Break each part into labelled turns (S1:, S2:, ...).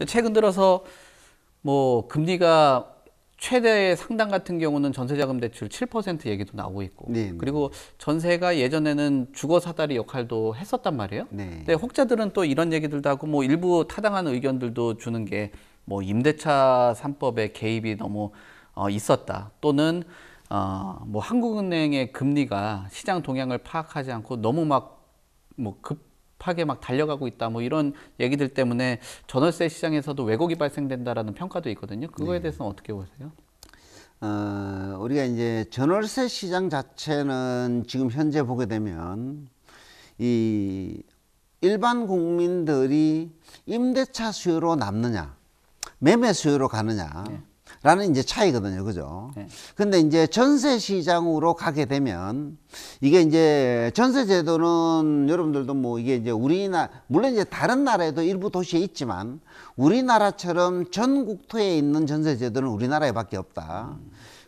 S1: 최근 들어서 뭐 금리가 최대 상당 같은 경우는 전세자금 대출 7% 얘기도 나오고 있고,
S2: 네, 네.
S1: 그리고 전세가 예전에는 주거 사다리 역할도 했었단 말이에요.
S2: 네.
S1: 근데 혹자들은 또 이런 얘기들도 하고, 뭐 일부 타당한 의견들도 주는 게, 뭐 임대차 3법의 개입이 너무 있었다, 또는 뭐 한국은행의 금리가 시장 동향을 파악하지 않고 너무 막 뭐 급하게 막 달려가고 있다, 뭐 이런 얘기들 때문에 전월세 시장에서도 왜곡이 발생된다라는 평가도 있거든요. 그거에 대해서는 어떻게 보세요?
S2: 우리가 이제 전월세 시장 자체는 지금 현재 보게 되면 이 일반 국민들이 임대차 수요로 남느냐, 매매 수요로 가느냐, 라는 이제 차이거든요. 그죠?
S1: 네.
S2: 근데 이제 전세 시장으로 가게 되면 이게 이제 전세 제도는 여러분들도 뭐 이게 이제 물론 이제 다른 나라에도 일부 도시에 있지만 우리나라처럼 전 국토에 있는 전세 제도는 우리나라에 밖에 없다.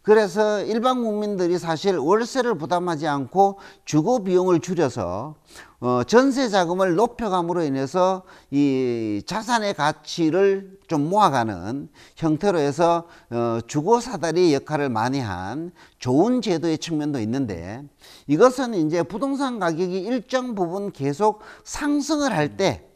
S2: 그래서 일반 국민들이 사실 월세를 부담하지 않고 주거 비용을 줄여서 전세 자금을 높여감으로 인해서 이 자산의 가치를 좀 모아가는 형태로 해서 주거 사다리 역할을 많이 한 좋은 제도의 측면도 있는데, 이것은 이제 부동산 가격이 일정 부분 계속 상승을 할 때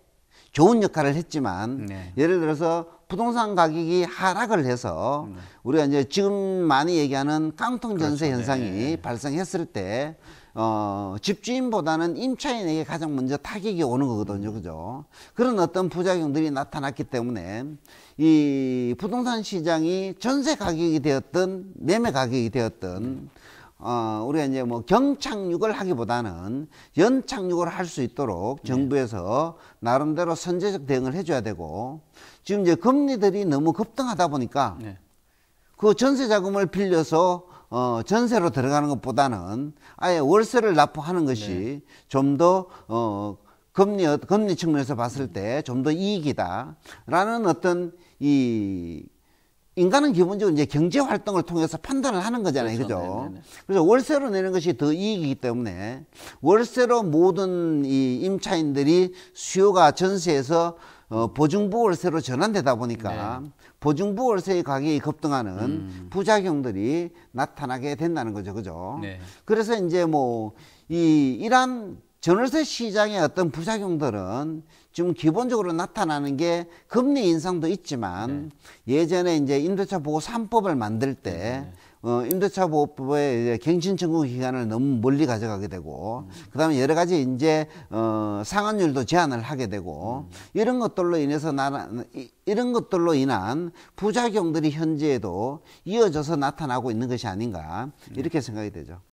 S2: 좋은 역할을 했지만, 예를 들어서 부동산 가격이 하락을 해서 우리가 이제 지금 많이 얘기하는 깡통 전세
S1: 그렇죠.
S2: 현상이 발생했을 때 집주인보다는 임차인에게 가장 먼저 타격이 오는 거거든요. 그죠? 그런 어떤 부작용들이 나타났기 때문에 이 부동산 시장이 전세 가격이 되었든 매매 가격이 되었든 우리가 이제 뭐 경착륙을 하기보다는 연착륙을 할 수 있도록 정부에서 나름대로 선제적 대응을 해줘야 되고, 지금 이제 금리들이 너무 급등하다 보니까 그 전세 자금을 빌려서 전세로 들어가는 것보다는 아예 월세를 납부하는 것이 좀 더 금리 측면에서 봤을 때 좀 더 이익이다라는 어떤 인간은 기본적으로 이제 경제 활동을 통해서 판단을 하는 거잖아요.
S1: 그렇죠.
S2: 그죠?
S1: 네네네.
S2: 그래서 월세로 내는 것이 더 이익이기 때문에 월세로 모든 이 임차인들이 수요가 전세에서 보증부 월세로 전환되다 보니까 보증부 월세의 가격이 급등하는 부작용들이 나타나게 된다는 거죠. 그죠? 그래서 이제 뭐 이러한 전월세 시장의 어떤 부작용들은 지금 기본적으로 나타나는 게 금리 인상도 있지만, 예전에 이제 임대차 보호 3법을 만들 때 임대차 보호법의 갱신 청구 기간을 너무 멀리 가져가게 되고, 그다음에 여러 가지 이제 상환율도 제한을 하게 되고, 이런 것들로 인한 부작용들이 현재에도 이어져서 나타나고 있는 것이 아닌가, 이렇게 생각이 되죠.